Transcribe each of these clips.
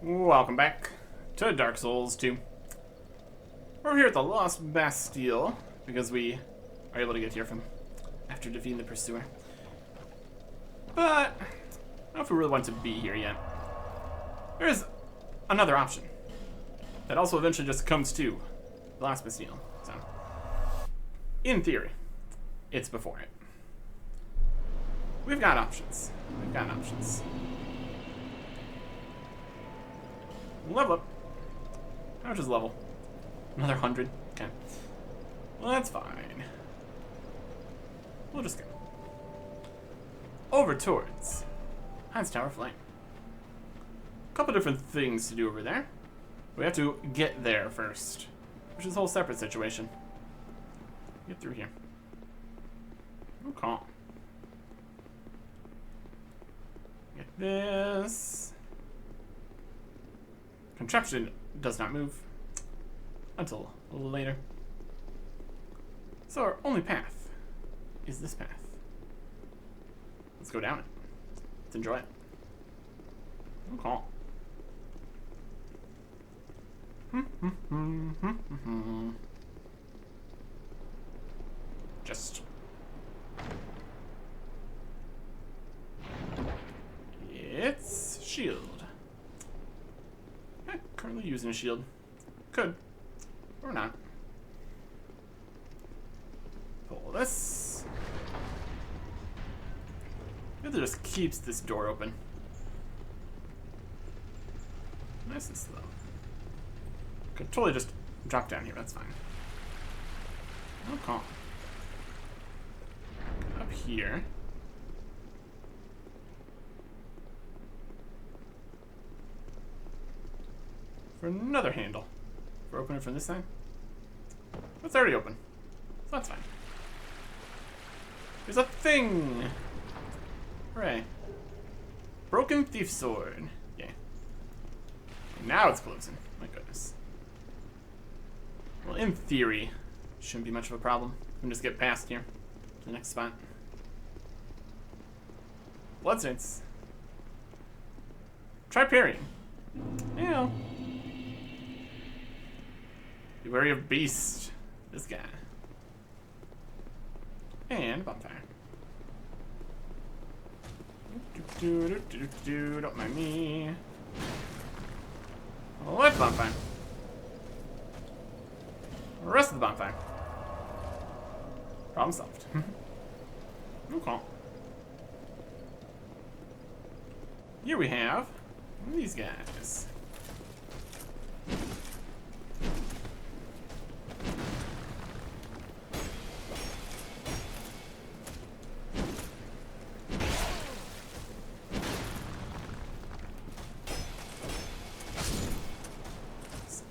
Welcome back to Dark Souls 2. We're here at the Lost Bastille because we are able to get here from after defeating the Pursuer. But I don't know if we really want to be here yet. There's another option that also eventually just comes to the Lost Bastille. So, in theory, it's before it. We've got options. Level up. How much is level? Another 100? Okay. Well, that's fine. We'll just go over towards Heide's Tower Flame. A couple different things to do over there. We have to get there first, which is a whole separate situation. Get through here. Okay. Get this. Contraption does not move until later. So our only path is this path. Let's go down it. Let's enjoy it. Okay. Just. It's shield. Currently using a shield. Could. Or not. Pull this. It just keeps this door open. Nice and slow. Could totally just drop down here, that's fine. Okay. Up here. For another handle. For opening from this side. It's already open. So that's fine. There's a thing! Hooray. Broken thief sword. Yeah. Now it's closing. My goodness. Well, in theory, shouldn't be much of a problem. We can just get past here to the next spot. Bloodstains. Try parrying. Ew. Be wary of beast. This guy. And bonfire. Don't mind me. What bonfire? The rest of the bonfire. Problem solved. Okay. Here we have these guys.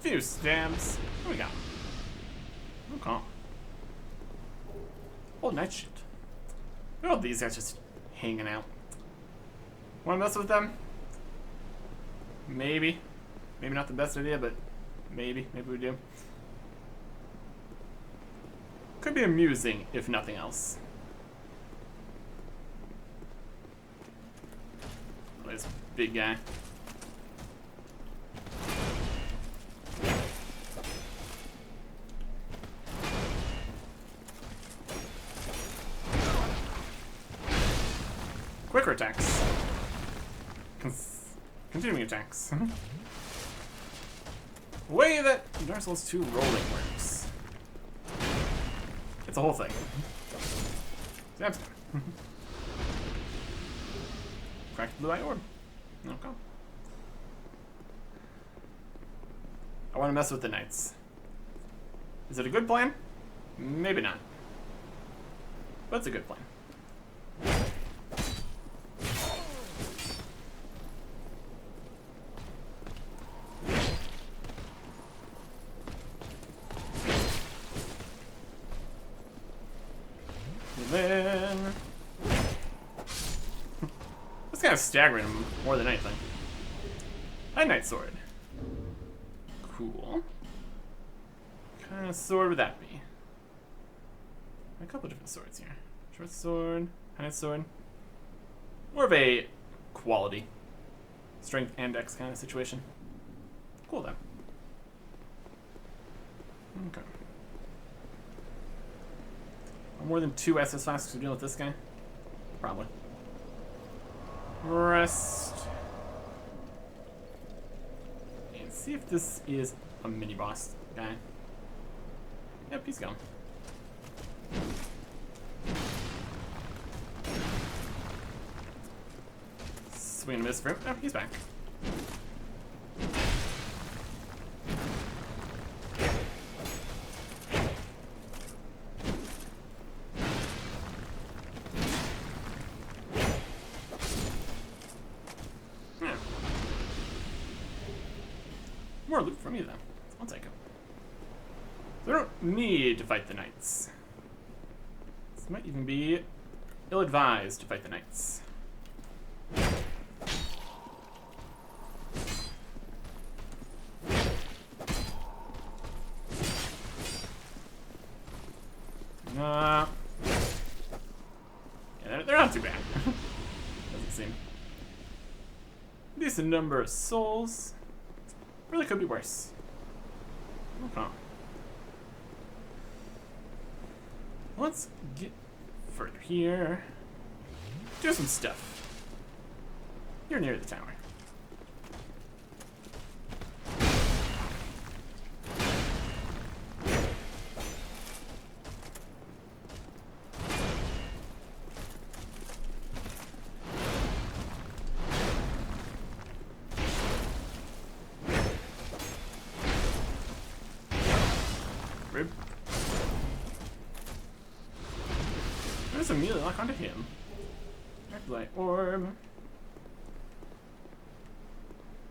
Few stabs. What we got? Okay. Oh, night shield. Look at all these guys just hanging out. Wanna mess with them? Maybe. Maybe not the best idea, but maybe. Maybe we do. Could be amusing, if nothing else. Oh, this big guy. Quicker attacks. Continuing attacks. The way that Dark Souls 2 rolling works. It's a whole thing. That's cracked blue eye orb. Okay. I want to mess with the knights. Is it a good plan? Maybe not. But it's a good plan. Then that's kind of staggering him more than anything. A knight sword. Cool. What kind of sword would that be? A couple different swords here. Short sword, high knight sword. More of a quality, strength and dex kind of situation. Cool then. Okay. More than 2 SS flasks to deal with this guy? Probably. Rest. And see if this is a mini boss guy. Yep, he's gone. Swing and miss for him. Oh, he's back. Yeah. More loot from you, then. I'll take it. So we don't need to fight the knights. This might even be ill-advised to fight the knights. Yeah, they're not too bad. Doesn't seem. Decent number of souls. Really could be worse. Okay. Let's get further here. Do some stuff. You're near the tower. Rib. There's immediately lock onto him. Red light orb.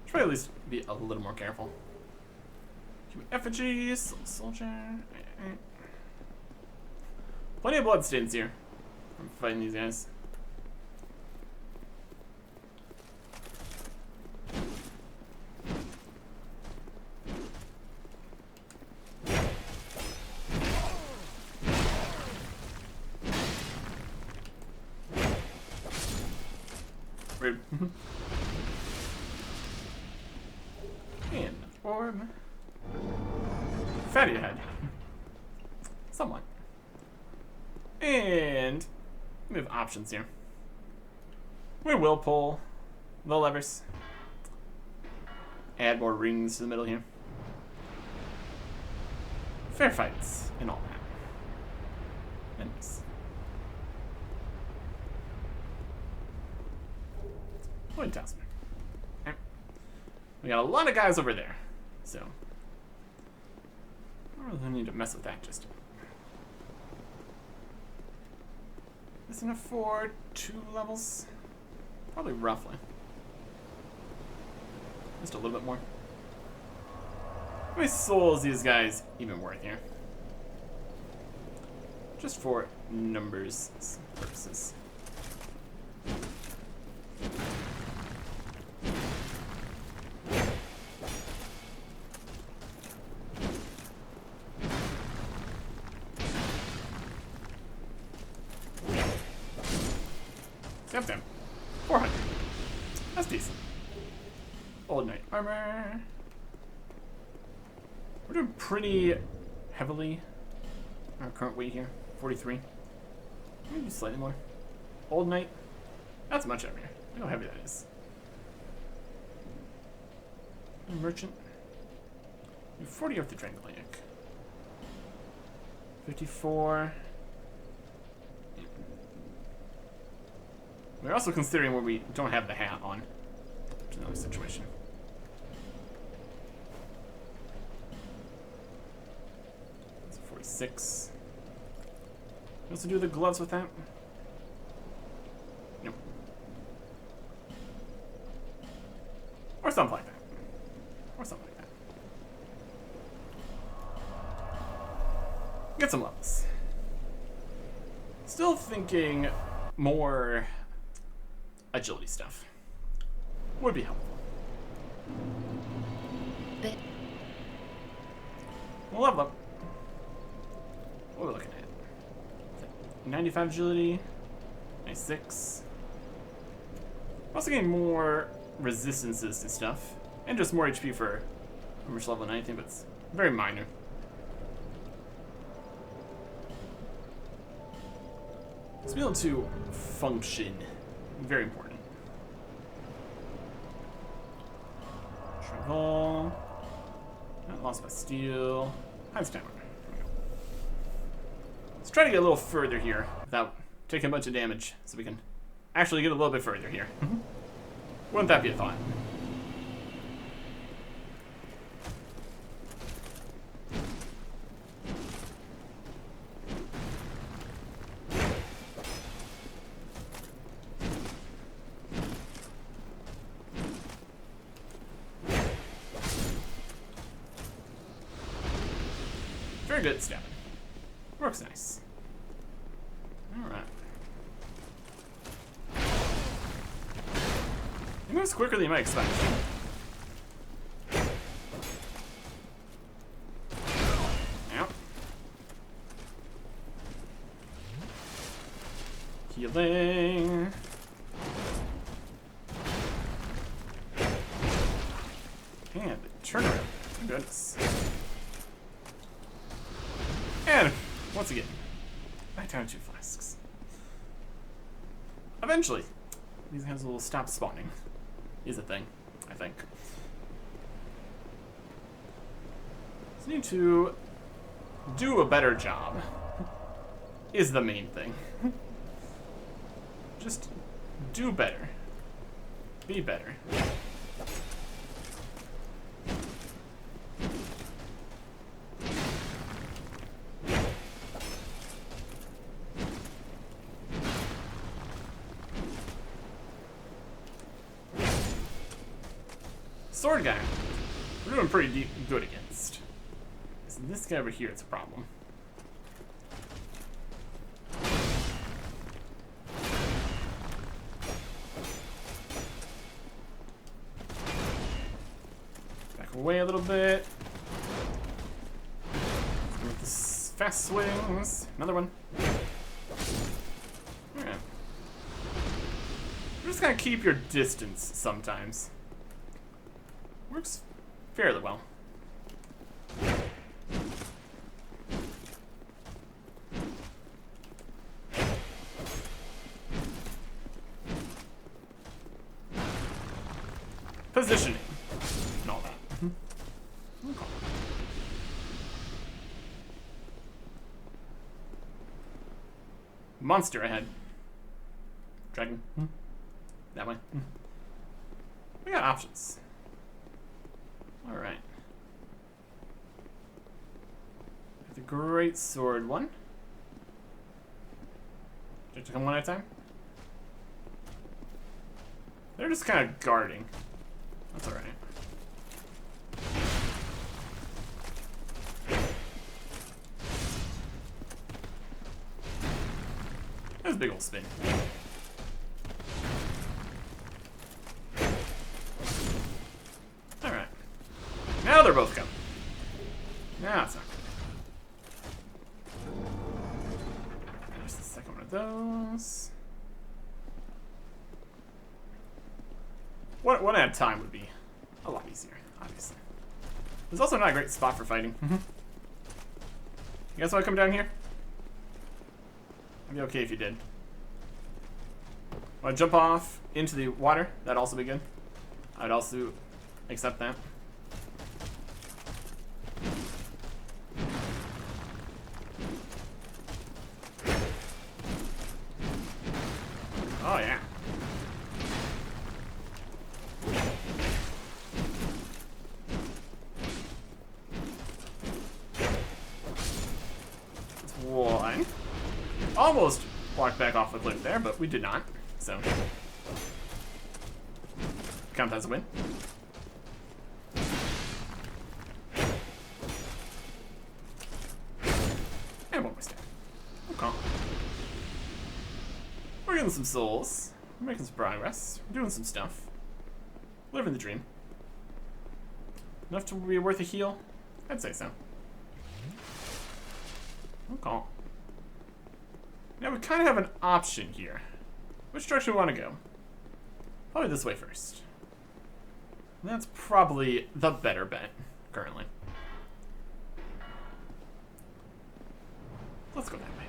Should probably at least be a little more careful. Human effigies, soldier. Plenty of bloodstains here from fighting these guys. Rude. And orb. Fatty head. Somewhat. And we have options here. We will pull the levers. Add more rings to the middle here. Fair fights and all that. Nice. Fantastic. Okay. We got a lot of guys over there, so I don't really need to mess with that just yet. This can afford 2 levels, probably roughly, just a little bit more. How many souls these guys even worth here? Just for numbers purposes. Yep, damn. 400. That's decent. Old knight armor. We're doing pretty heavily our current weight here. 43. Maybe slightly more. Old knight. That's much heavier. Look how heavy that is. Merchant. 40 off the Drangleic. 54. We're also considering where we don't have the hat on. Which is another situation. That's 46. We also do the gloves with that. Nope. Or something like that. Or something like that. Get some levels. Still thinking more agility stuff would be helpful. But We'll level up. What are we looking at? 95 agility, 96. Also getting more resistances to stuff, and just more HP for Armor's level 19, but it's very minor. To be able to function, very important. Travel. Not lost by steel. High stamina. Let's try to get a little further here without taking a bunch of damage, so we can actually get a little bit further here. Wouldn't that be a thought? Very good at stabbing. Works nice. Alright. He moves quicker than you might expect. Yep. Healing. And the turnaround. Oh, goodness. And once again, back down to 2 flasks. Eventually, these guys will stop spawning. Is a thing, I think. So need to do a better job. Is the main thing. Just do better. Be better. Sword guy, we're doing pretty good against. So this guy over here, it's a problem. Back away a little bit. With the fast swings. Another one. Alright. You're just gonna keep your distance sometimes. Works fairly well. Positioning and all that. Okay. Monster ahead. Dragon. That way. We got options. Alright. The great sword one. Did you come one at a time? They're just kind of guarding. That's alright. There's a big old spin. Alright. Now they're both coming. Now it's not good. There's the second one of those. One at a time would be a lot easier, obviously. There's also not a great spot for fighting. You guys want to come down here? It'd be okay if you did. Want to jump off into the water? That'd also be good. I'd also accept that. Oh yeah. That's one. Almost walked back off the cliff there, but we did not. So count that as a win. And one more step. Okay. We're getting some souls. We're making some progress. We're doing some stuff. Living the dream. Enough to be worth a heal? I'd say so. Okay. Now we kind of have an option here. Which direction we want to go? Probably this way first. That's probably the better bet. currently. Let's go that way.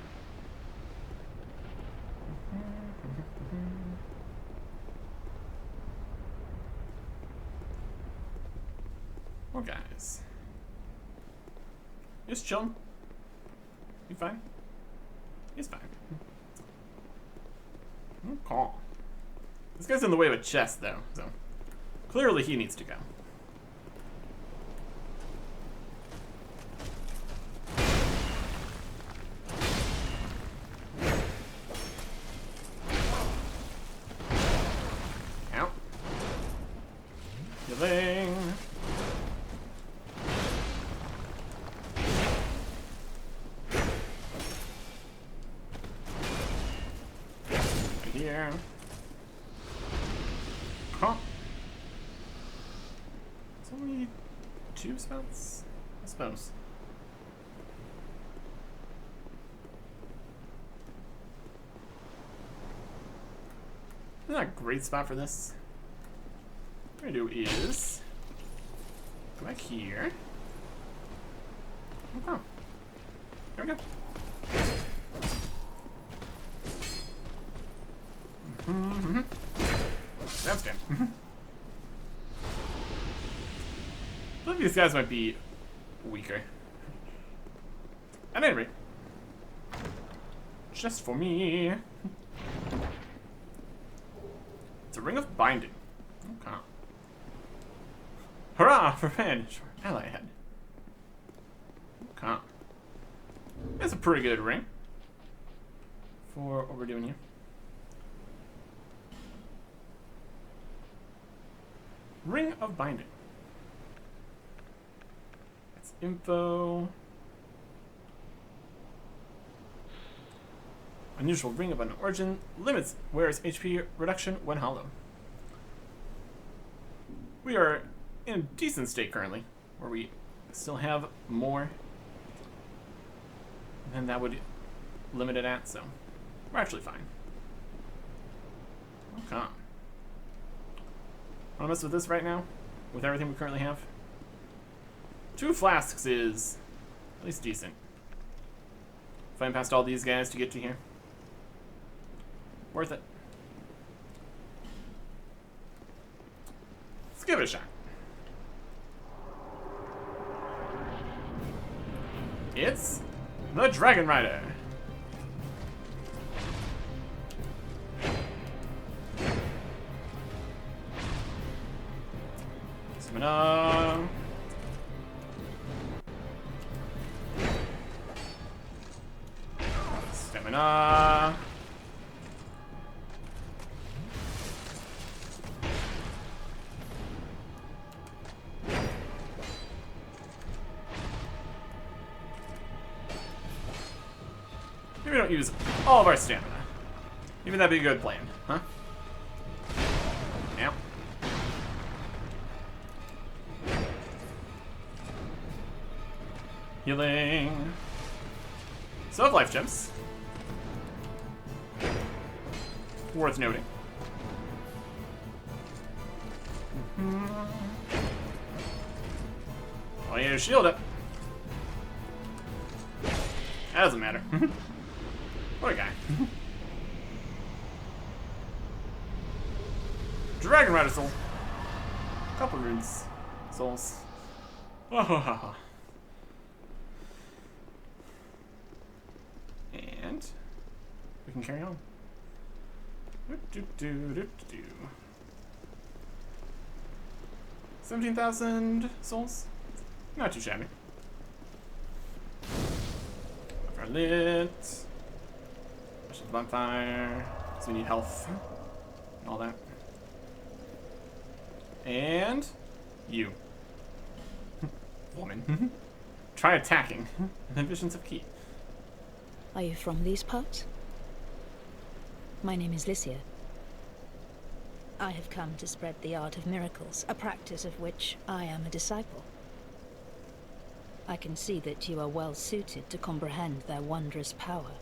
More guys. Just chilling. You fine? He's fine. Okay. This guy's in the way of a chest, though, so clearly he needs to go. Out. Healing. Here. Huh. It's only 2 spots, I suppose. Not a great spot for this. What we're gonna do is go back here. Oh, there we go. That's good. I think these guys might be weaker. At any rate, just for me. It's a ring of binding. Okay. Hurrah for advantage for ally head. Okay. That's a pretty good ring for what we're doing here. Ring of binding. That's info. Unusual ring of unknown origin. Limits wearer's HP reduction when hollow. We are in a decent state currently, where we still have more than that would limit it at, so we're actually fine. Okay. Wanna mess with this right now? With everything we currently have? 2 flasks is at least decent. Fighting past all these guys to get to here. Worth it. Let's give it a shot. It's the Dragon Rider. Stamina. Stamina. Maybe we don't use all of our stamina. Maybe that'd be a good plan, huh? Yeah. Healing. So have life gems. Worth noting. Oh, you need to shield it. That doesn't matter. What a guy. Dragon Rider soul. Couple runes. Souls. Oh. And we can carry on. 17,000 souls. Not too shabby. Our lit. Special bonfire. So we need health. And all that. And you. Woman. Try attacking. And then visions of key. Are you from these parts? My name is Lycia. I have come to spread the art of miracles, a practice of which I am a disciple. I can see that you are well suited to comprehend their wondrous power.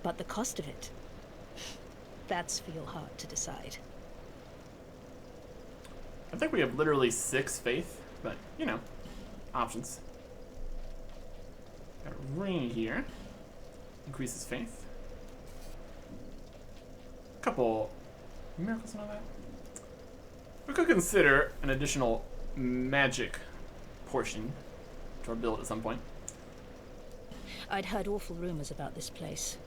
But the cost of it, that's for your heart to decide. I think we have literally 6 faith but, you know, options. Got a ring here. Increases faith. A couple miracles and all that. We could consider an additional magic portion to our build at some point. I'd heard awful rumors about this place,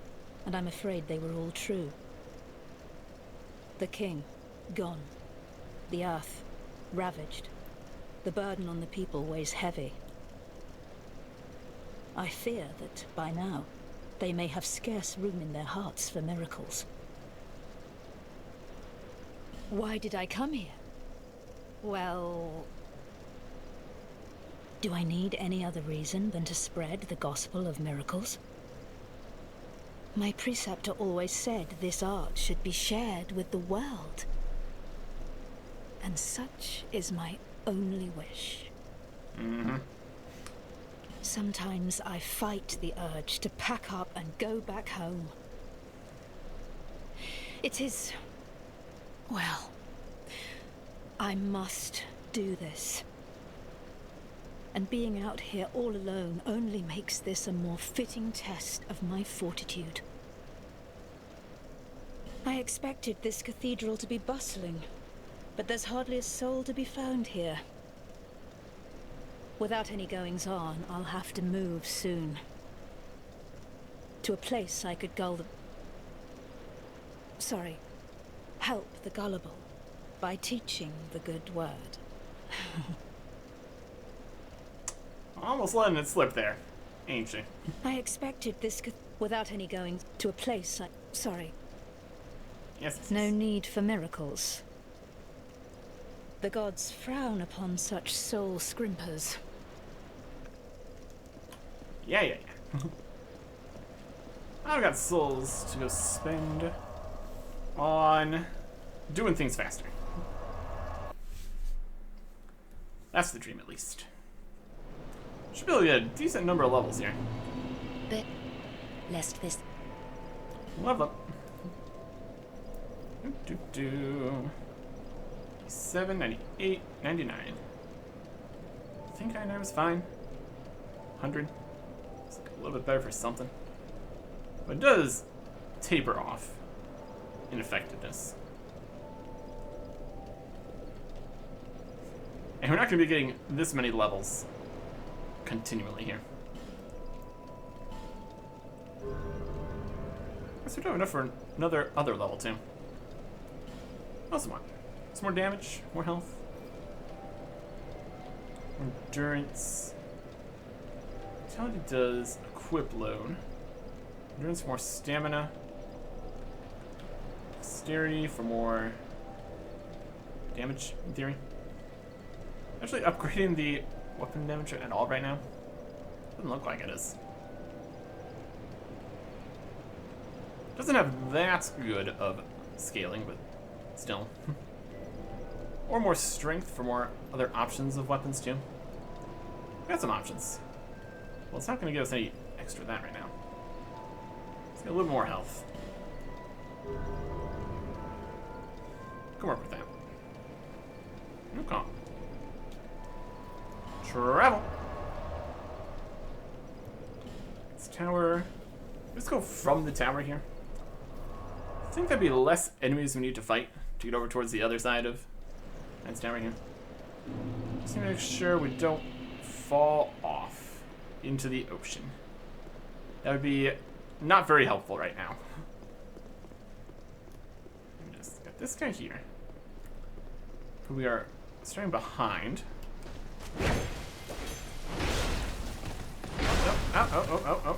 and I'm afraid they were all true. The king, gone. The earth, ravaged. The burden on the people weighs heavy. I fear that, by now, they may have scarce room in their hearts for miracles. Why did I come here? Well... do I need any other reason than to spread the gospel of miracles? My preceptor always said this art should be shared with the world. And such is my only wish. Mm-hmm. Sometimes I fight the urge to pack up and go back home. It is... well... I must do this. And being out here all alone only makes this a more fitting test of my fortitude. I expected this cathedral to be bustling, but there's hardly a soul to be found here. Without any goings-on, I'll have to move soon. To a place I could help the gullible by teaching the good word. Almost letting it slip there, ain't she? I expected this without any going to a place Yes. No need for miracles. The gods frown upon such soul scrimpers. Yeah. I've got souls to go spend on doing things faster. That's the dream, at least. Should be able to get a decent number of levels here. But lest this... Level up. 97, 98, 99. I think 99 was fine. 100. It's like a little bit better for something. But it does taper off in effectiveness. And we're not going to be getting this many levels continually here. Guess we don't have enough for another level too. What else do I want? Some more damage, more health, more endurance. Vitality does equip load. Endurance for more stamina. Dexterity for more damage, in theory. Actually, upgrading the weapon damage at all right now? Doesn't look like it is. Doesn't have that good of scaling, but still. Or more strength for more other options of weapons too. We got some options. Well, it's not going to give us any extra of that right now. Let's get a little more health. Can work with that. Okay. Travel. This tower. Let's go from the tower here. I think there'd be less enemies we need to fight to get over towards the other side of this tower here. Just to make sure we don't fall off into the ocean. That would be not very helpful right now. Just got this guy here. We are starting behind. Oh.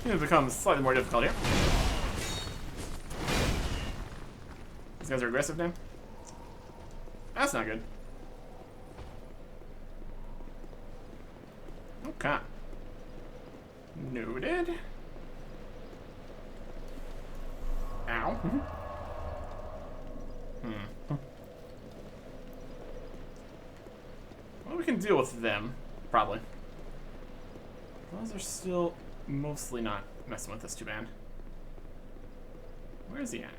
It becomes slightly more difficult here. These guys are aggressive now. That's not good. Okay. Noted. Ow. Well, we can deal with them, probably. Those are still mostly not messing with us too bad. Where is he at?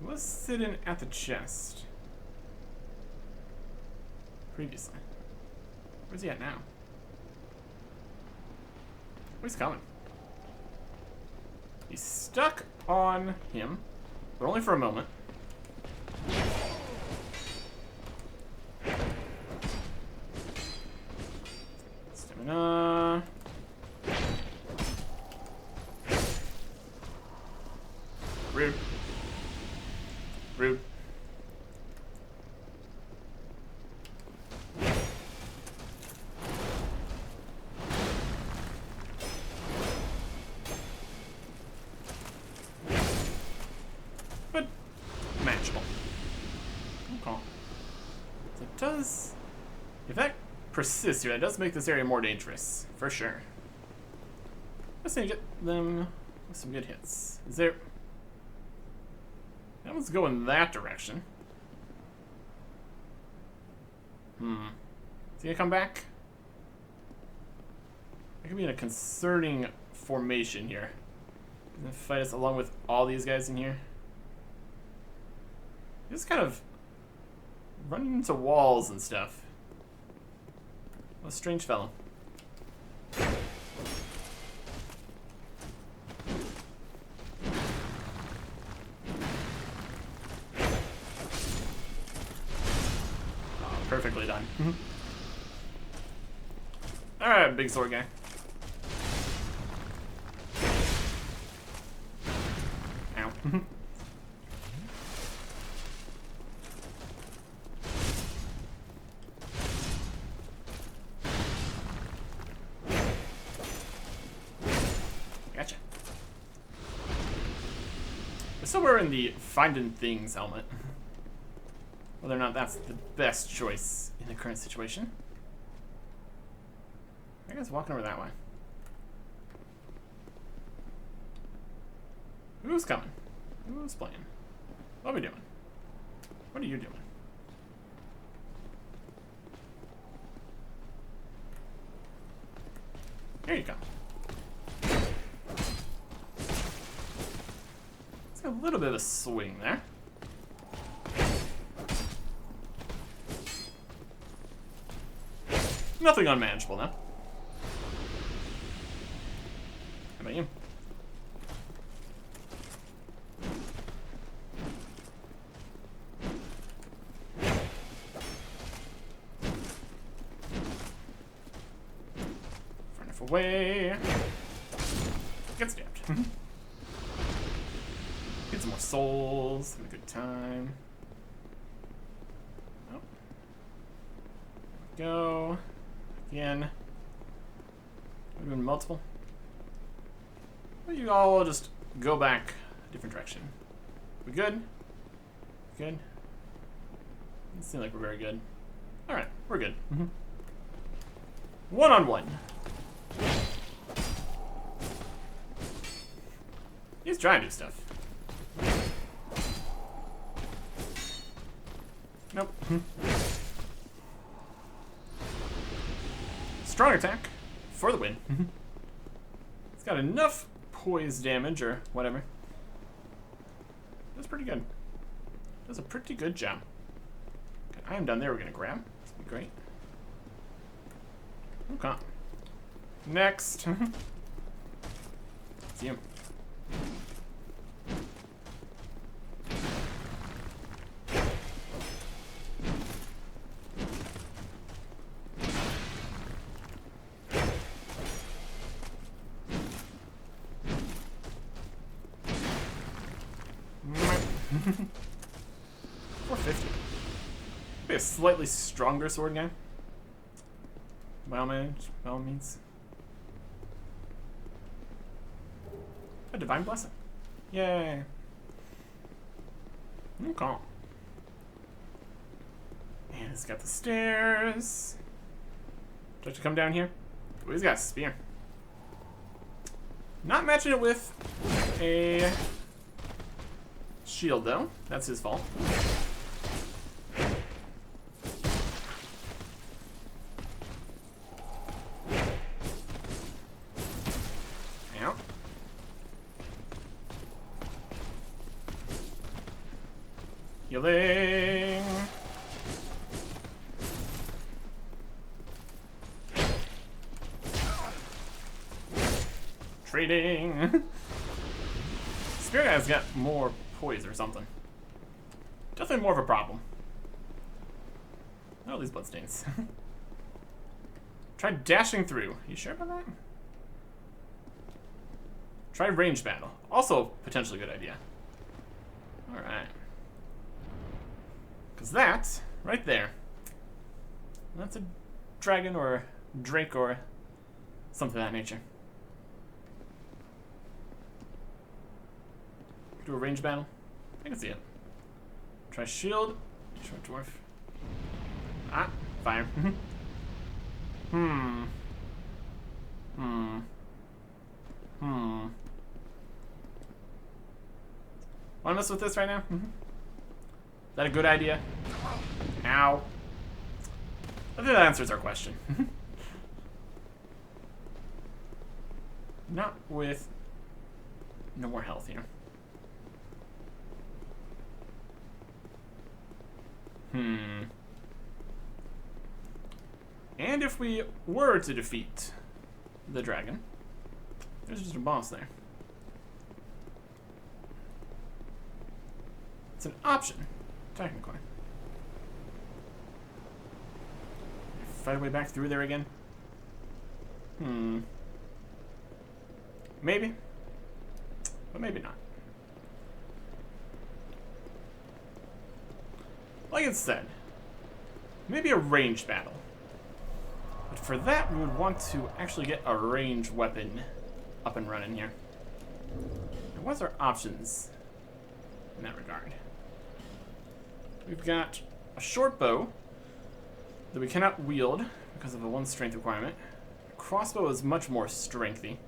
He was sitting at the chest previously. Where's he at now? Oh, he's coming. He's stuck on him, but only for a moment. Stamina. Rude. Rude. But manageable. Okay. So it does, if that persists here, that does make this area more dangerous, for sure. Let's see, get them with some good hits. Is there? That one's going that direction. Is he gonna come back? That could be in a concerning formation here. He's gonna fight us along with all these guys in here. He's kind of running into walls and stuff. What a strange fellow. Perfectly done. Alright, big sword guy. Ow. Gotcha. We're somewhere in the finding things helmet. Whether or not that's the best choice in the current situation. I guess walking over that way. Who's coming? Who's playing? What are we doing? What are you doing? Here you come. It's got a little bit of a swing there. Nothing unmanageable now. How about you? Far enough away. Get stabbed. Get some more souls. Have a good time. Oh. Go. Again. We're doing multiple. Well, you all just go back a different direction. We good? Good? Doesn't seem like we're very good. Alright, we're good. One-on-one. He's trying to do stuff. Nope. Strong attack for the win. It's got enough poise damage or whatever. That's pretty good. Does a pretty good job. Okay, I am done there. We're gonna grab. That's gonna be great. Okay. Next. It's you. Be a slightly stronger sword guy. By all means. A divine blessing. Yay. Okay. And it's got the stairs. Do I have to come down here? Oh, he's got a spear. Not matching it with a shield though. That's his fault. Healing. Trading. Spear guy's got more poise or something. Definitely more of a problem. Oh, these bloodstains. Try dashing through. You sure about that? Try range battle. Also, potentially a good idea. Alright. Because that, right there, that's a dragon or a drake or something of that nature. Do a range battle. I can see it. Try shield. Short dwarf. Ah, fire. Wanna mess with this right now? Is that a good idea? Ow. I think that answers our question. Not with no more health here. And if we were to defeat the dragon, there's just a boss there. It's an option, technically. Fight our way back through there again? Maybe. But maybe not. Like it said, maybe a ranged battle. But for that, we would want to actually get a ranged weapon up and running here. And what's our options in that regard? We've got a short bow that we cannot wield because of a 1 strength requirement. A crossbow is much more strengthy.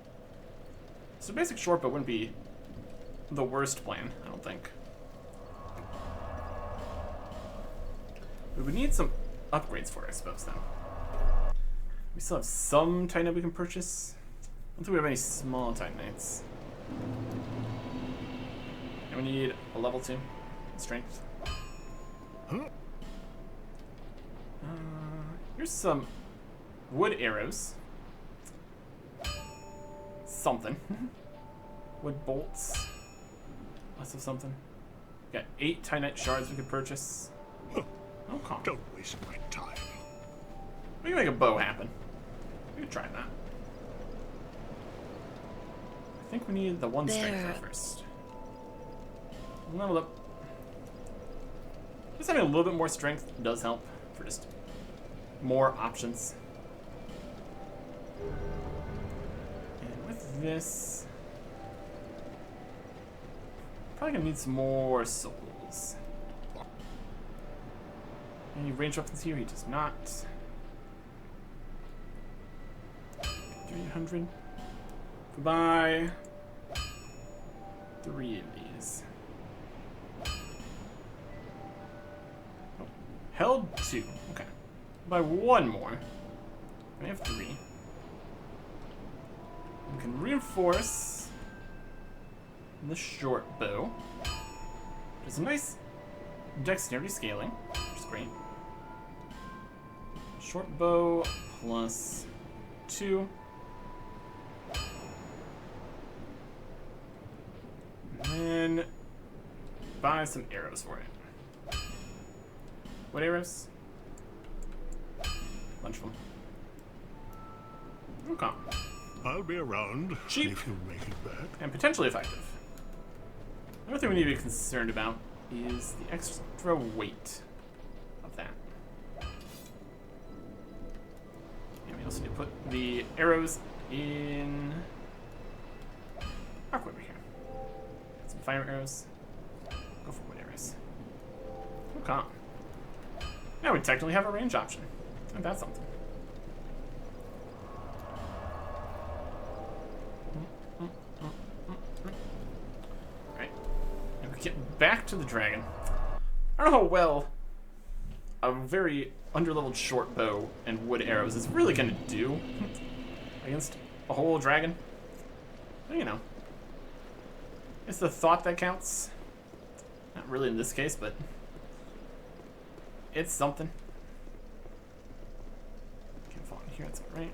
So basic short bow wouldn't be the worst plan, I don't think. We would need some upgrades for it, I suppose, though. We still have some Titanite we can purchase. I don't think we have any small Titanites. And we need a level 2 strength. Here's some wood arrows. Something. Wood bolts. Lots of something. Got 8 Titanite shards we could purchase. Oh, calm. Don't waste my time. We can make a bow happen. We can try that. I think we need the 1 strength first. Level up. Just having a little bit more strength does help for just more options. And with this, probably gonna need some more souls. Any range weapons here? He does not. 300. Goodbye. 3 of these. Oh, held 2. Okay. Buy 1 more. We have 3. We can reinforce the short bow. There's a nice dexterity scaling, which is great. Short bow plus 2. And then buy some arrows for it. What arrows? Bunch of them. Okay. I'll be around Cheap. if you make it back. And potentially effective. Another thing we need to be concerned about is the extra weight of that. And we also need to put the arrows in our quiver here. Some fire arrows. Go for wood arrows. Okay. Now we technically have a range option. And that's something. Alright. And we get back to the dragon. I don't know how well a very underleveled short bow and wood arrows is really gonna do against a whole dragon. But, you know. It's the thought that counts. Not really in this case, but It's something. Can't fall in here, that's alright.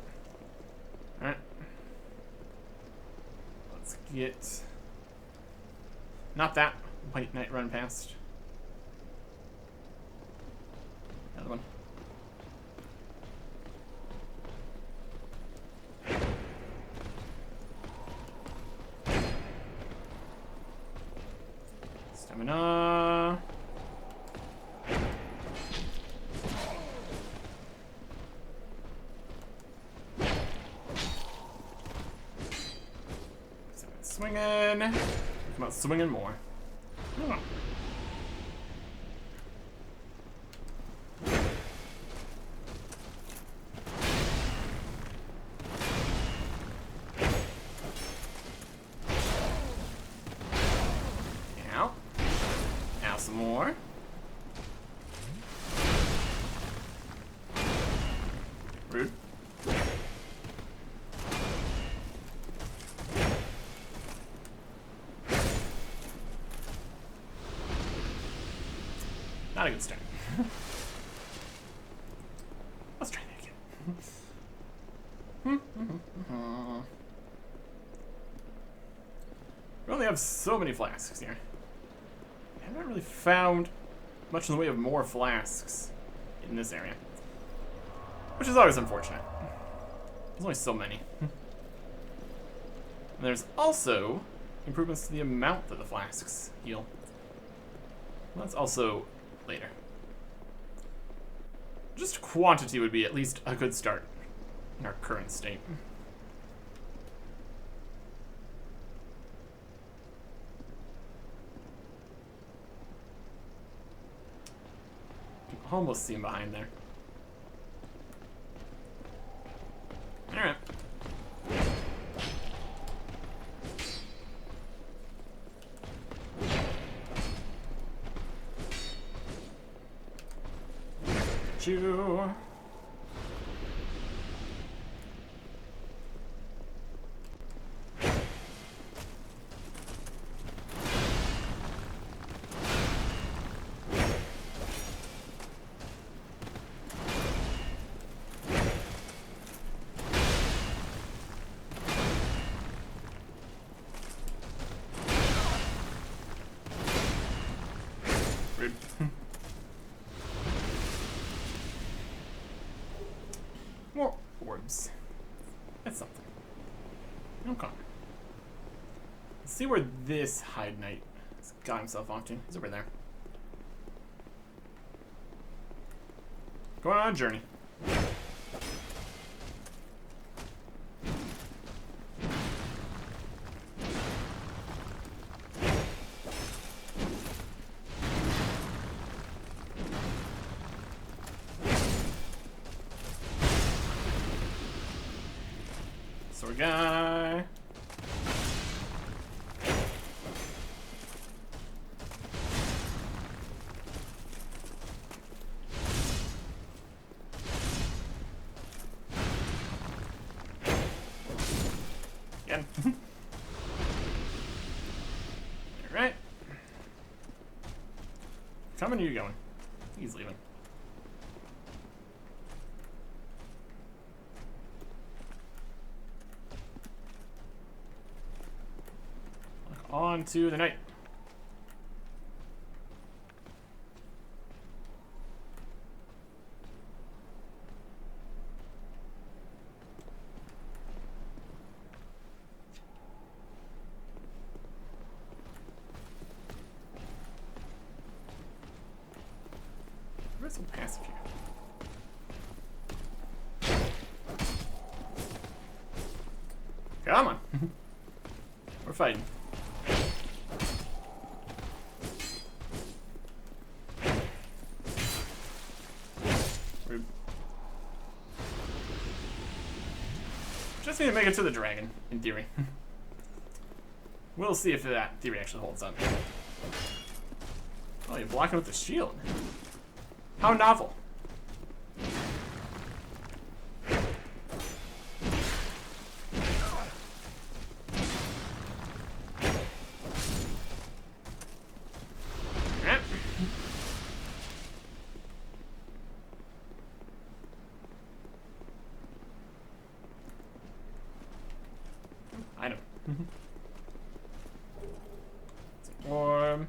Alright. Let's get... Not that white knight run past. Another one. Stamina. Swinging. Come out swinging more. Oh. Ow. Ow, some more. Rude. Not a good start. Let's try that again. We only have so many flasks here. I haven't really found much in the way of more flasks in this area, which is always unfortunate. There's only so many. And there's also improvements to the amount that the flasks heal. Well, that's also later. Just quantity would be at least a good start in our current state. You can almost see him behind there. Alright. You. Rude. More orbs. That's something. Okay. Let's see where this Heide Knight has got himself off to. He's over there. Going on a journey. Sword guy. Again. Alright. Coming or you going? He's leaving. On to the night. Where's some passive here? Come on. We're fighting. Rude. Just need to make it to the dragon, in theory. We'll see if that theory actually holds up. Oh, you're blocking with the shield. How novel. I know. Warm.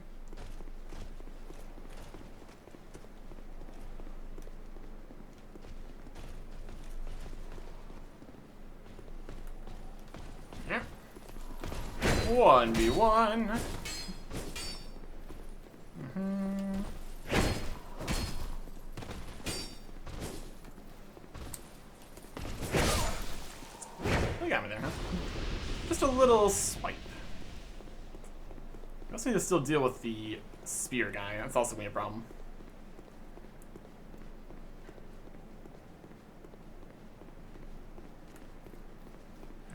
Yeah. 1v1. They got me there, huh? Just a little swipe. I also need to still deal with the spear guy. That's also gonna be a problem.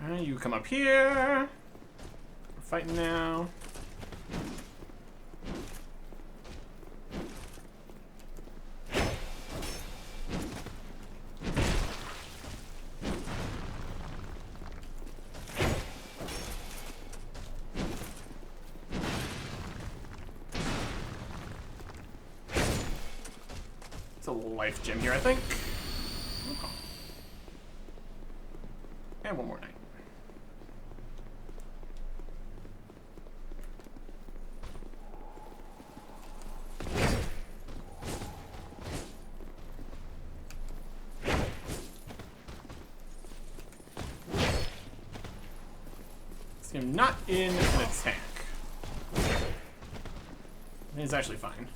Alright, you come up here. We're fighting now. It's a life gem here, I think. Okay. And one more night. See him not in an attack. He's actually fine.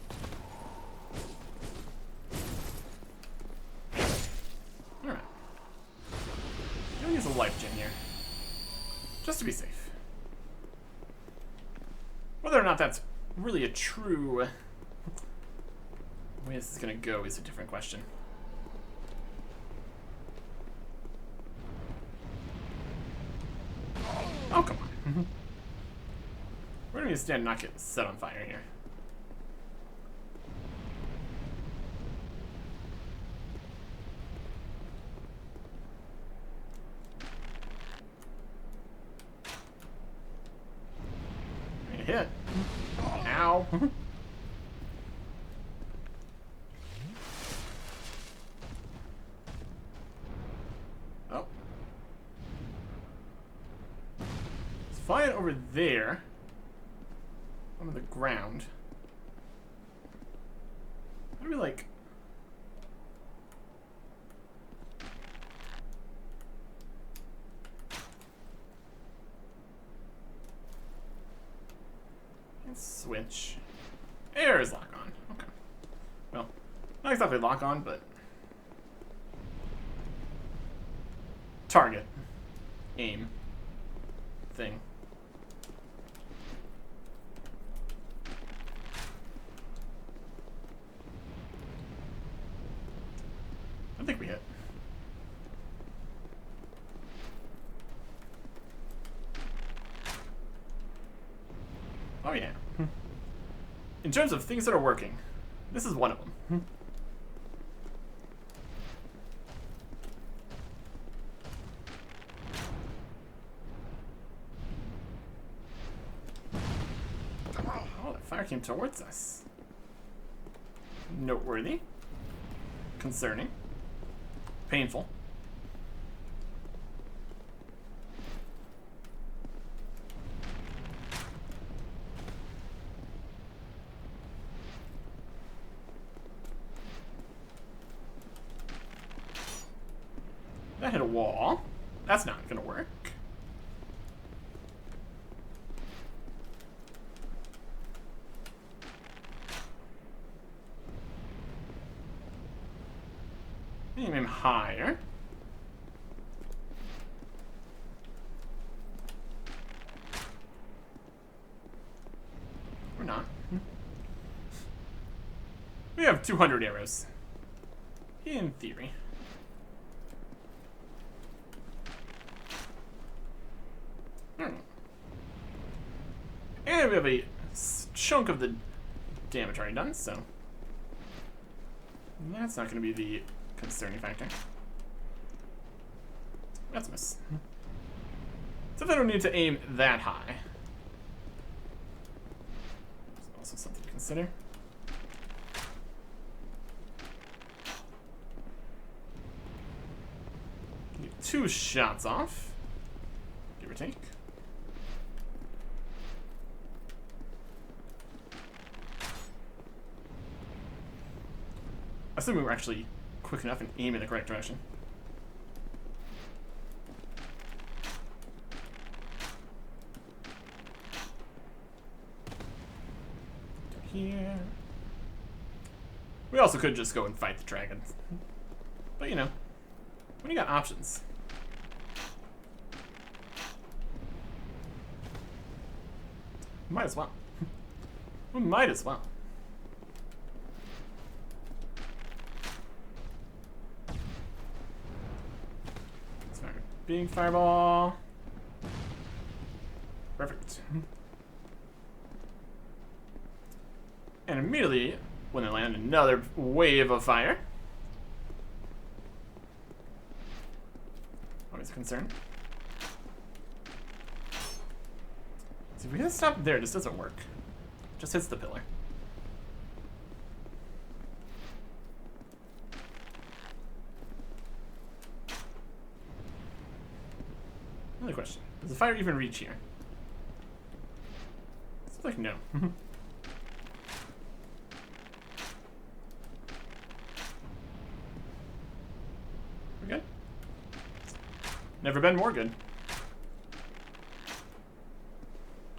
Alright. I'm gonna use a life gem here. Just to be safe. Whether or not that's really a true way this is gonna go is a different question. Oh, come on. We're gonna need to stand and not get set on fire here. Hit. Ow. Oh. Let's fly it over there. Onto the ground. How do we like... Switch. Air is lock on. Okay. Well, not exactly lock on, but target, aim, thing. I think we hit. Oh yeah. In terms of things that are working, this is one of them. Oh, that fire came towards us. Noteworthy. Concerning. Painful. That hit a wall. That's not gonna work. Aim him higher. Or not. We have 200 arrows. In theory. And we have a chunk of the damage already done, so that's not going to be the concerning factor. That's a miss. So I don't need to aim that high. That's also something to consider. Get 2 shots off, give or take. Assuming we're actually quick enough and aim in the correct direction. Here. We also could just go and fight the dragons. But you know, when you got options. Might as well. We might as well. Let's fire a big fireball. Perfect. And immediately, when they land, another wave of fire. Always a concern. See, if we hit stop there, this doesn't work. Just hits the pillar. Another question. Does the fire even reach here? Seems like no. We're good. Never been more good.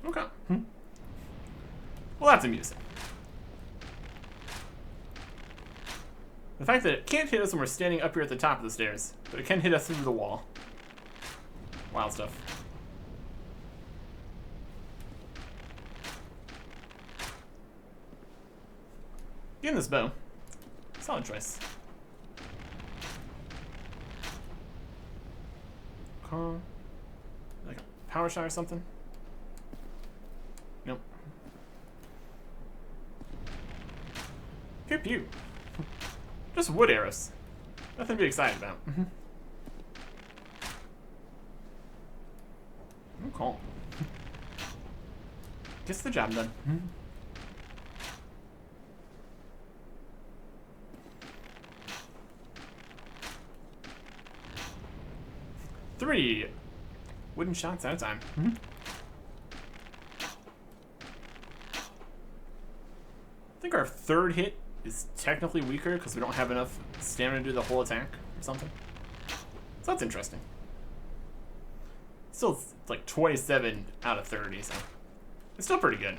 Okay. Well, that's amusing. The fact that it can't hit us when we're standing up here at the top of the stairs, but it can hit us through the wall. Wild stuff. Getting this bow. Solid choice. Like a power shot or something? Nope. Pew pew. Just wood arrows. Nothing to be excited about. Okay. Gets the job done. 3 wooden shots at a time. I think our third hit is technically weaker because we don't have enough stamina to do the whole attack or something. So that's interesting. Still, it's like 27 out of 30, so it's still pretty good.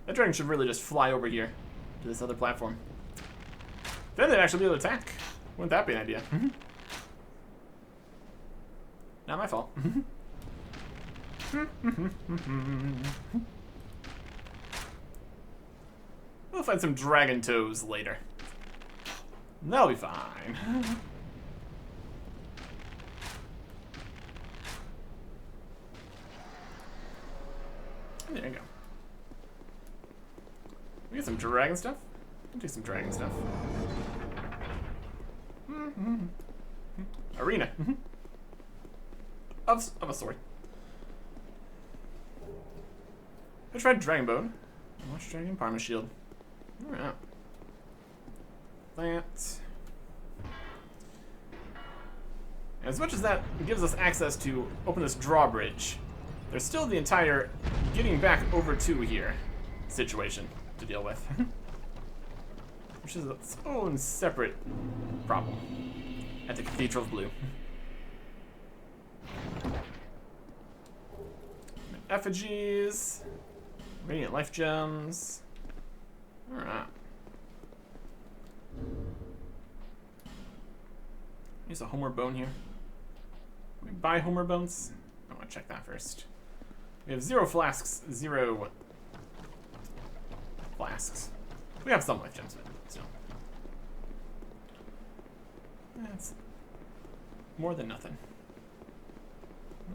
That dragon should really just fly over here to this other platform. Then they'd actually be able to attack. Wouldn't that be an idea? Not my fault. We'll find some dragon toes later. That'll be fine. There you go. We get some dragon stuff. We'll do some dragon stuff. Arena. Of a sort. I tried Dragon Bone. Watch Dragon Parma Shield. Alright. That. As much as that gives us access to open this drawbridge, there's still the entire getting back over to here situation to deal with. Which is its own separate problem at the Cathedral of Blue. Effigies, Radiant Life Gems. Alright. Use a Homer Bone here. Can we buy Homer Bones? I want to check that first. We have 0 flasks, 0 flasks. We have some life gems, but still. That's more than nothing.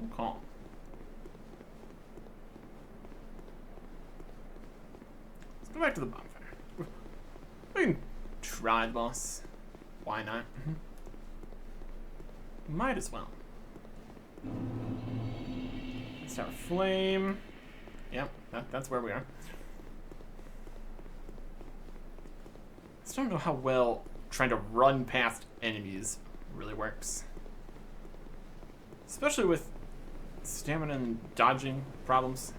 No call. Let's go back to the bonfire. We can try the boss. Why not? Might as well. Start with flame. Yep, that's where we are. I still don't know how well trying to run past enemies really works. Especially with stamina and dodging problems.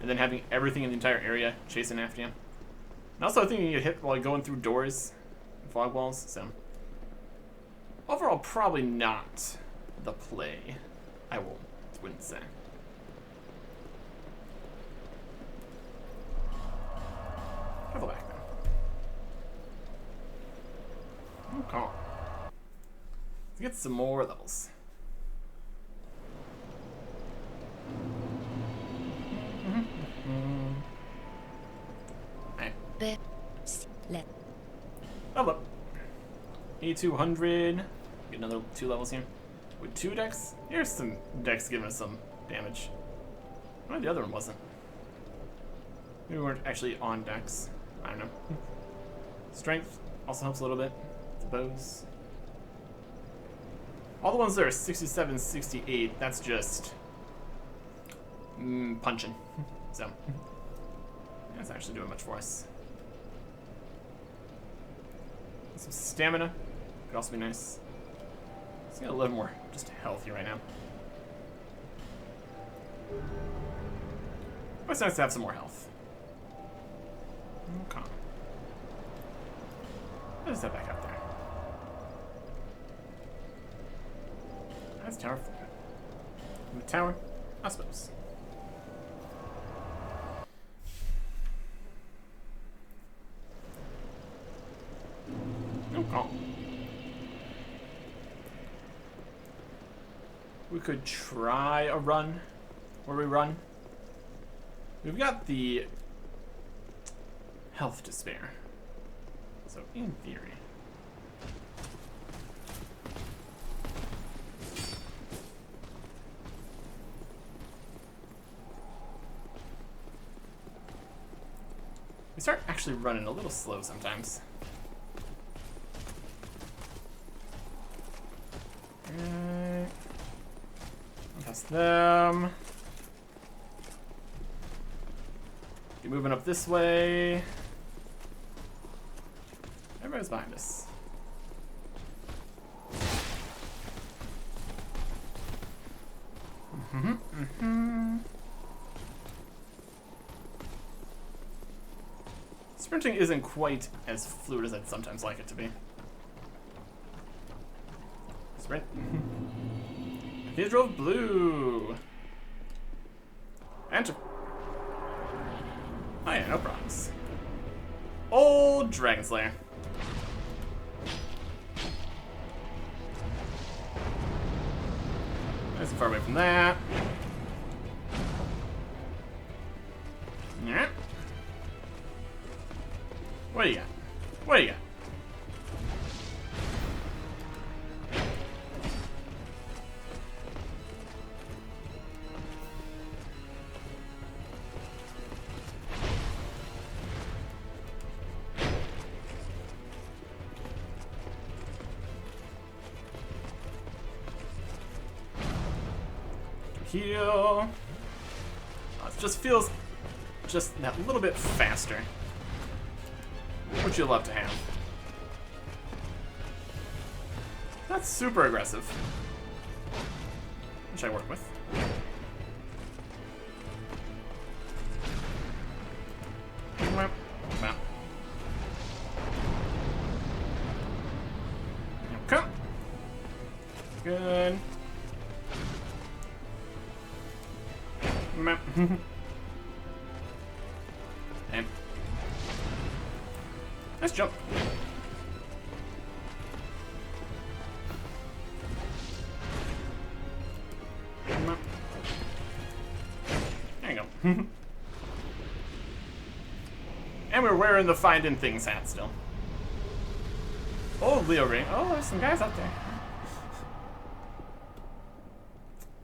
And then having everything in the entire area chasing after you. And also I think you get hit while going through doors and fog walls, so. Overall, probably not the play. I wouldn't say. Travel back now. Okay. Let's get some more levels. Alright. Level up. 8200. Get another 2 levels here. With 2 decks? Here's some decks giving us some damage. Why the other one wasn't? Maybe we weren't actually on decks. I don't know. Strength also helps a little bit. The bows. All the ones that are 67, 68, that's just punching. So that's actually doing much for us. Some stamina could also be nice. Let's get a little more just healthy right now. But it's nice to have some more health. Okay. Let's head back up there. That's tower. The tower, I suppose. Okay. We could try a run where we run. We've got the health to spare. So in theory. We start actually running a little slow sometimes. Past them. Keep moving up this way. Everybody's behind us. Sprinting isn't quite as fluid as I'd sometimes like it to be. Sprint. Cathedral of Blue. Enter. Oh yeah, no problems. Old Dragon Slayer. Nice and far away from that. Yeah. What do you got? What do you got? Heal. It just feels just that little bit faster. Which you'll love to have. That's super aggressive. Which I work with. Okay. Good. Damn. Nice jump. There you go. And we're wearing the Finding Things hat still. Oh, Leo ring. Oh, there's some guys up there.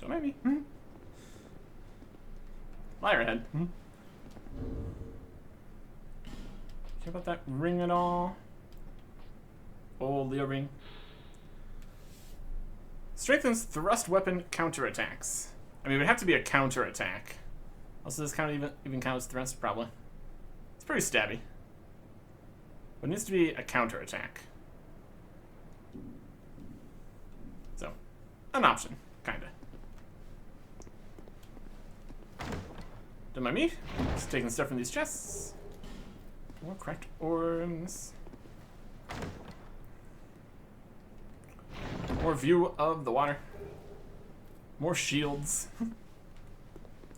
Don't make me. Liar head. Care about that ring at all? Oh, Leo ring. Strengthens thrust weapon counterattacks. I mean, it would have to be a counterattack. Also, does this count even count as thrust? Probably. It's pretty stabby. But it needs to be a counterattack. So, an option, kinda. Don't mind me. Just taking stuff from these chests. More cracked orbs. More view of the water. More shields.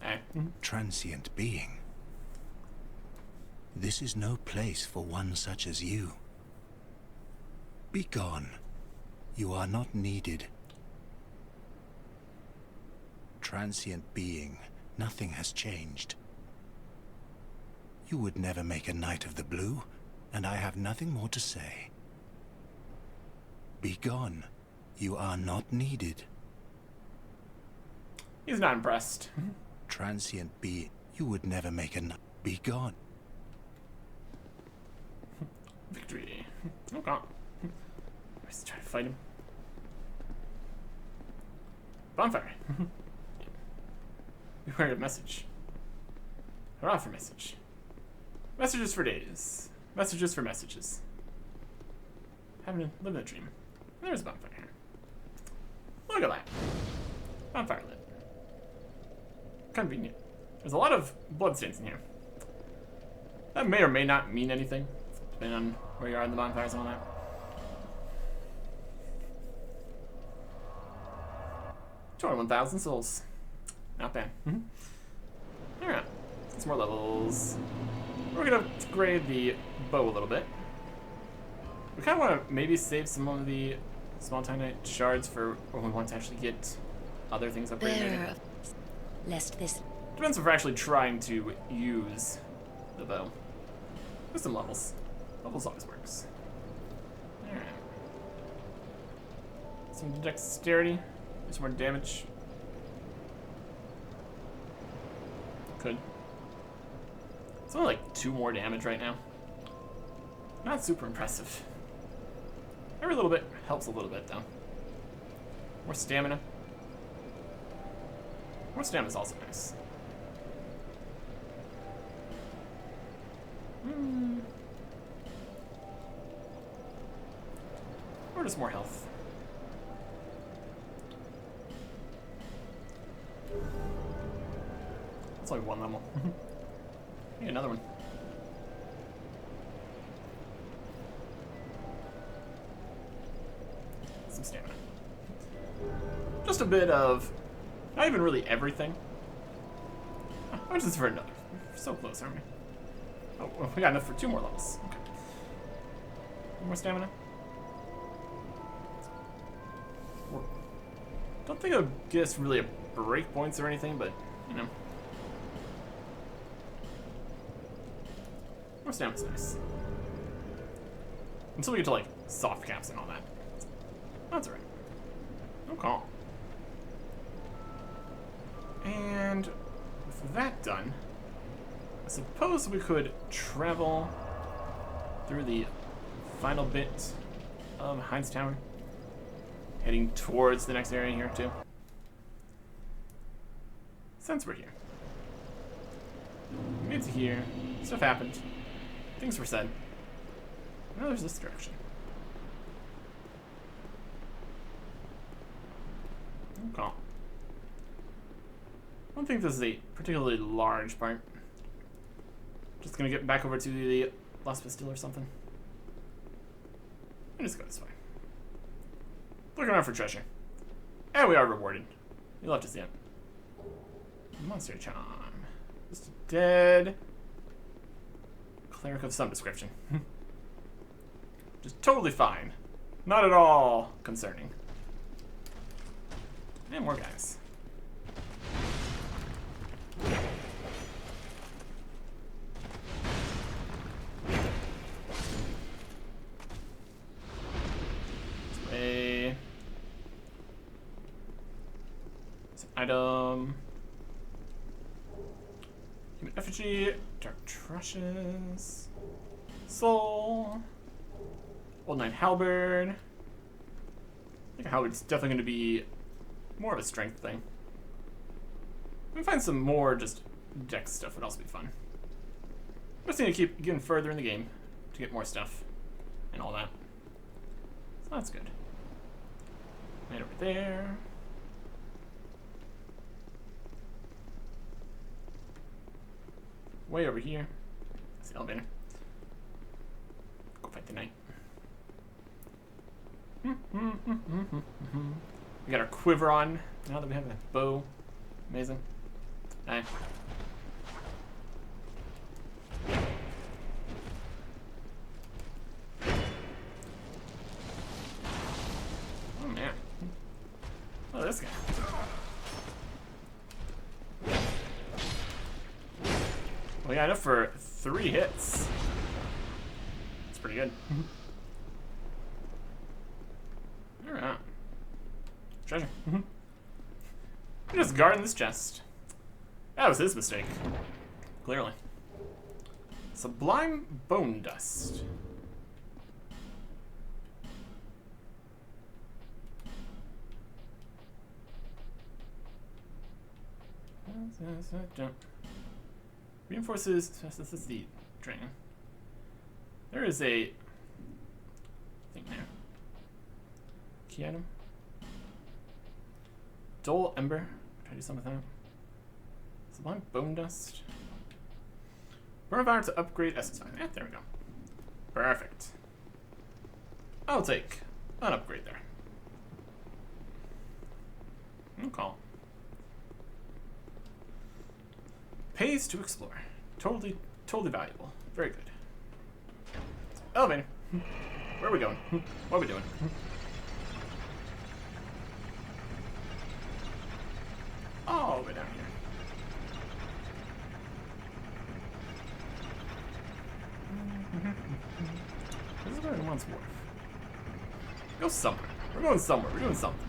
Hey. Transient being. This is no place for one such as you. Be gone. You are not needed. Transient being, nothing has changed. You would never make a Knight of the Blue, and I have nothing more to say. Be gone. You are not needed. He's not impressed. Transient being, you would never make a Knight. Be gone. Victory. Okay. Let's try to fight him. Bonfire. We heard a message. Hurrah for message. Messages for days. Messages for messages. Living a dream. There's a bonfire here. Look at that. Bonfire lit. Convenient. There's a lot of bloodstains in here. That may or may not mean anything, depending on where you are in the bonfires and all that. $21,000 souls. Not bad. Alright. Some more levels. We're gonna upgrade the bow a little bit. We kind of want to maybe save some of the small titanite shards for when we want to actually get other things upgraded. Bearer of lest this Depends if we're actually trying to use the bow. With some levels. Levels always works. Alright. Some dexterity. Do some more damage. Could. It's only like 2 more damage right now. Not super impressive. Every little bit helps a little bit though. More stamina. More stamina is also nice. Or just more health. It's only 1 level. Hey, another one. Some stamina. Just a bit of, not even really everything. How much is this for another? We're so close, aren't we? Oh, well, we got enough for 2 more levels. Okay. More stamina. Don't think it'll get us really a break points or anything, but you know. More stamina's nice. Until we get to like soft caps and all that. That's alright. Okay. And with that done, I suppose we could travel through the final bit of Heide's Tower. Heading towards the next area here too. Since we're here. We made it to here. Stuff happened. Things were said. Now there's this direction. Okay. I don't think this is a particularly large part. Just gonna get back over to the Lost Bastille or something. And just go this way. Looking around for treasure. And we are rewarded. You'll have to see it. Monster charm. Just a dead cleric of some description. Just totally fine. Not at all concerning. And more guys. Item. Human effigy. Dark trushes. Soul. Old Knight halberd. I think a halberd's definitely going to be more of a strength thing. We find some more just dex stuff would also be fun. Just need to keep getting further in the game to get more stuff and all that. So that's good. Right over there. way over here. It's the elevator. Go fight the knight. We got our quiver on now that we have a bow. Amazing. Alright. Oh man. Oh, this guy. We got enough for 3 hits. That's pretty good. Alright. Treasure. I'm just guarding this chest. That was his mistake. Clearly. Sublime bone dust. Reinforces the training. There is a thing there. Key item. Dull Ember. Try to do something with that. Sublime Bone Dust. Burn Fire to upgrade SSI. Yeah, there we go. Perfect. I'll take an upgrade there. Okay. Pays to explore. Totally valuable. Very good. Elevator. Where are we going? What are we doing? All the way down here. This is where it wants Wharf. Go somewhere. We're going somewhere. We're doing something.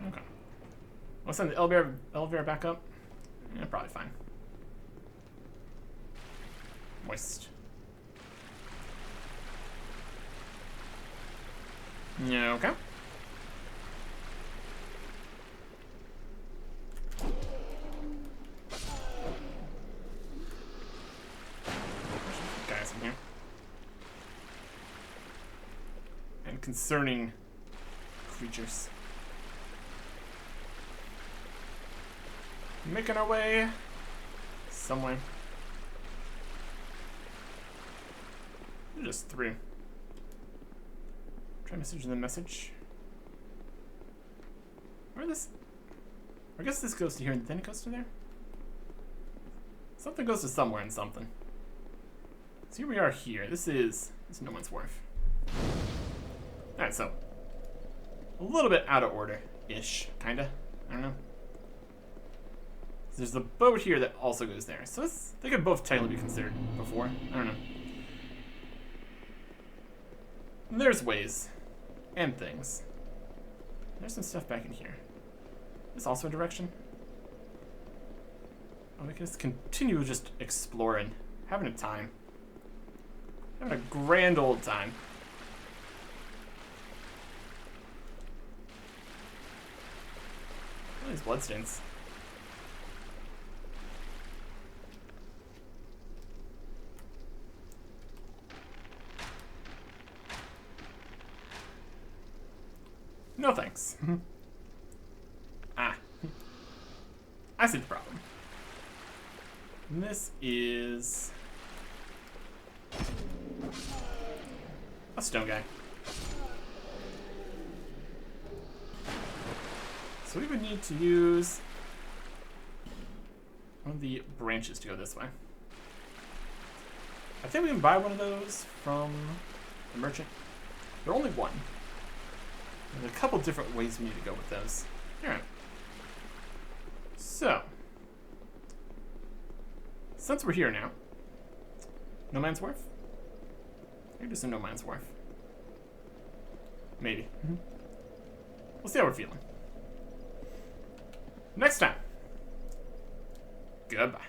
Okay. I'll send the elevator back up. Yeah, probably fine. Moist. Yeah, okay. Guys in here. And concerning creatures. Making our way somewhere. Just 3. Try messaging the message. Where this? I guess this goes to here and then it goes to there. Something goes to somewhere and something. So here we are here. This is No Man's Wharf. Alright, so a little bit out of order-ish, kinda. I don't know. There's the boat here that also goes there. So they could both technically be considered before. I don't know. And there's ways. And things. There's some stuff back in here. There's also a direction. Oh, we can just continue just exploring. Having a time. Having a grand old time. What are these bloodstains? No thanks. Ah. I see the problem. And this is a stone guy. So we would need to use one of the branches to go this way. I think we can buy one of those from the merchant. They're only one. There's a couple different ways we need to go with those. Alright. So, since we're here now, No Man's Wharf? Maybe just a No Man's Wharf. Maybe. We'll see how we're feeling. Next time. Goodbye.